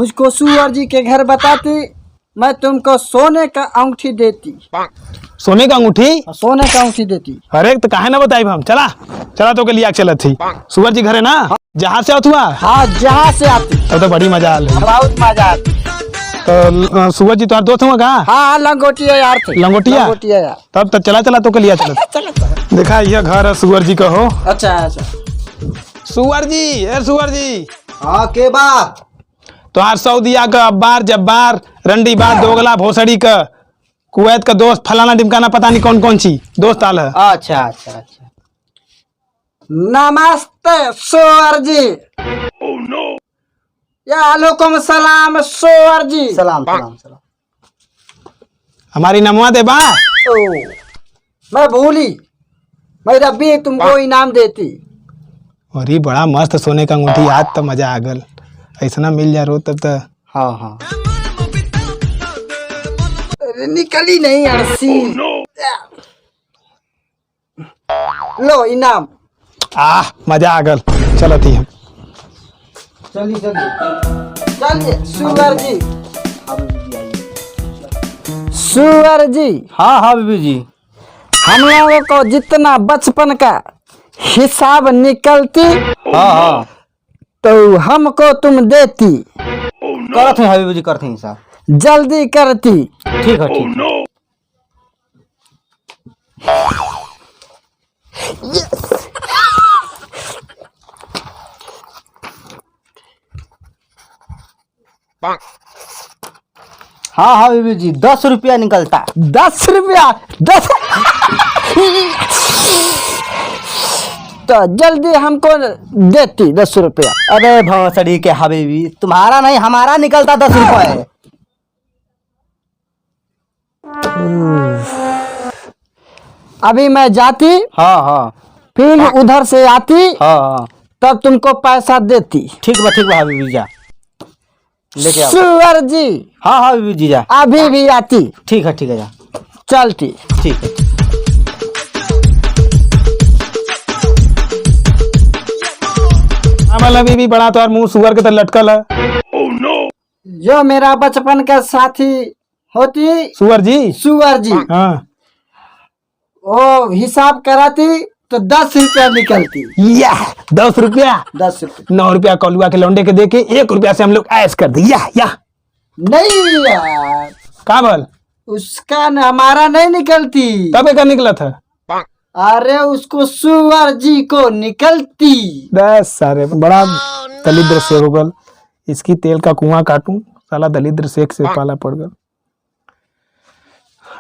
मुझको सुअर जी के घर बताती, मैं तुमको सोने का अंगूठी देती। सोने का अंगूठी? सोने का अंगूठी देती। अरे तो काहे ना बताई हम। चला चला तो के लिया चलत थी। सुअर जी घर है ना? जहाँ से हुआ? हाँ जहाँ से आती। तो बड़ी मजा आल। बहुत मजा आती। तो सुअर जी तुम्हारे दोस्त हुआ कहाँ? हाँ लंगोटिया यार थे। लंगोटिया यार। तब तो चला चला तो के लिया चलत। देखा यह घर है सुअर जी का हो। अच्छा अच्छा। सुअर जी, सुअर जी। हाँ के बात? तो आज सऊदिया का अब्बार जब्बार रंडी बार दोगला भोसड़ी का कुवैत का दोस्त फलाना ढिमकाना पता नहीं कौन कौन सी दोस्त आल है। अच्छा अच्छा अच्छा। नमस्ते सुअर जी। वालेकुम सलाम सुअर जी। सलाम सलाम सलाम। हमारी नमवा दे बा। ओ मैं भूली, मैं रब्बी तुमको इनाम देती। अरे बड़ा मस्त सोने का अंगूठी, आज तो मजा आ गल। ऐसा मिल जा रो तब तो। हाँ हाँ। अरे निकली नहीं अड़सी। लो इनाम। मजा आ गल। चलो थी हम। चलिए चलिए चलिए सुअर जी। सुअर जी। हाँ हाँ बीबी जी। हम लोगों को जितना बचपन का हिसाब निकलती, हाँ हाँ तो हमको तुम देती। करते हैं बीबी जी, करते हैं साहब। जल्दी करती। ठीक है ठीक है। हाँ हाँ बीबी जी, 10 रुपया निकलता। 10 रुपया? 10 तो जल्दी हमको देती 10 रुपया। अरे भौसड़ी के हबीबी, तुम्हारा नहीं हमारा निकलता 10 रुपए। अभी मैं जाती, हाँ हाँ फिर उधर से आती, हाँ हाँ तब तुमको पैसा देती। ठीक बा हबीबी जा लेके आओ। सुअर जी। हाँ हाँ बीबी जी जा। अभी भी आती। ठीक है जा। चलती। ठीक है। अभी भी बड़ा तो मुंह सुअर के तरह लटकल है। जो मेरा बचपन का साथी होती सुअर जी। सुअर जी, हाँ वो हिसाब कराती तो 10 रुपया निकलती। 10 रुपया? 10 रुपया 9 रुपया कलुआ के लौंडे के देके 1 रुपया से हम लोग ऐश कर दी। या नहीं यार, का बोल? उसका न हमारा नहीं निकलती। तब एक निकला था। अरे उसको सुअर जी को निकलती। बस सारे बड़ा दलिद्र से हो गल। इसकी तेल का कुआं काटूं, साला दलिद्र शेख से पाला पड़ गल।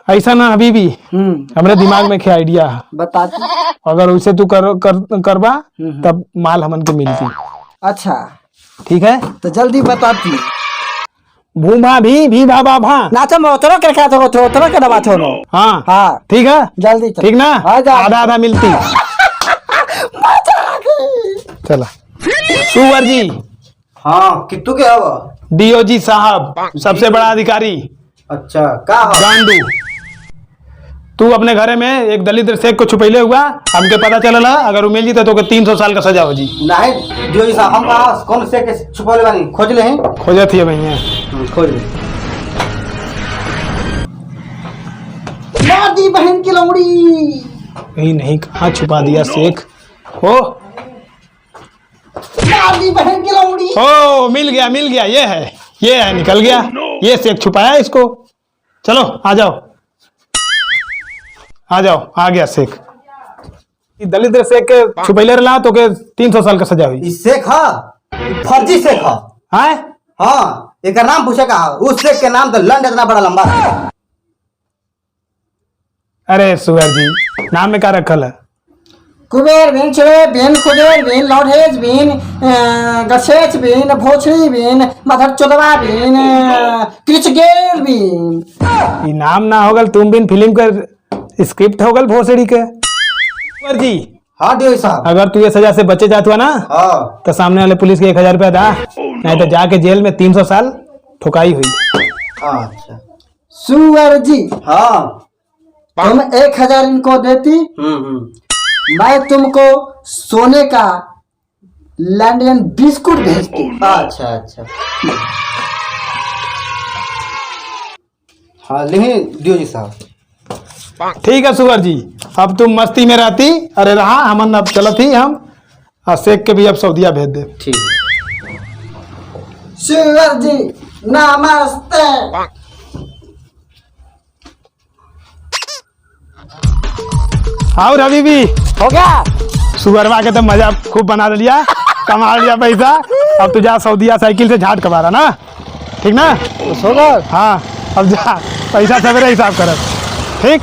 ऐसा ना अभी भी हमारे दिमाग में क्या आइडिया है, बताती। अगर उसे तू करबा तब माल हमन के मिलती। अच्छा ठीक है तो जल्दी बताती। भूमा भी भाबा भा नाचा मोतरो के क्या तो उतरो के दबा छोड़ो। हाँ हाँ ठीक है। जल्दी चल। ठीक ना? आजा। आधा आधा मिलती। मजा आ गई। चला सुअर जी। हाँ कितु के हवा? डीओजी साहब, सबसे बड़ा अधिकारी। अच्छा का गांडू, तू अपने घरे में एक दलित शेख को छुपैले हुआ, हमके पता चलला। अगर वो मिल जी तो 300 साल का सजा हो जी। नहीं जो साहब, हम कहाँ कौन से के छुपौले बानी? खोज ले हैं। खोजत ही भैया। खोज ले। दादी बहन की लौड़ी। नहीं नहीं, कहाँ छुपा दिया शेख हो? दादी बहन की लौड़ी। ओ मिल गया, ये है निकल गया। ये शेख छुपाया इसको। चलो आ जाओ, आ गया शेख। दलित शेख के छुपैले रहा तो के 300 साल का सजा हुई। शेख हा फर्जी शेख हा। हाँ एक नाम पूछे का, उस शेख के नाम तो लंड इतना बड़ा लंबा है। अरे सुअर जी, नाम में क्या रखल है? कुबेर बीन चुबेर बीन खुदेर बीन लौढ़ेज बीन गसेच बीन भोछड़ी बीन मधर चोदवा बीन कृचगेर बीन। ये नाम ना होगल तुम बिन फिल्म का स्क्रिप्ट होगल भोसड़ी के। सुअर जी। हाँ डी साहब, अगर तू ये सजा से बचे जात हुआ ना तो सामने वाले पुलिस के 1000 रुपया दा, नहीं तो जाके जेल में 300 साल ठुकाई हुई। अच्छा सुअर जी। हाँ तुम 1000 इनको देती, मैं तुमको सोने का लंडन बिस्कुट भेजती। अच्छा अच्छा हाँ लेकिन दियो जी साहब। ठीक है सुगर जी, अब तुम मस्ती में रहती, अरे रहा हमन अब चलत ही हम, और शेख के भी अब सऊदिया भेज दे। ठीक। सुअर जी नमस्ते। और अभी भी हो गया। सुगरवा के तो मजा खूब बना लिया, कमा लिया पैसा। अब तू जा सऊदिया साइकिल से झाट कबारा ना, ठीक ना? सुअर हाँ अब जा, पैसा सवेरे हिसाब कर। ठीक।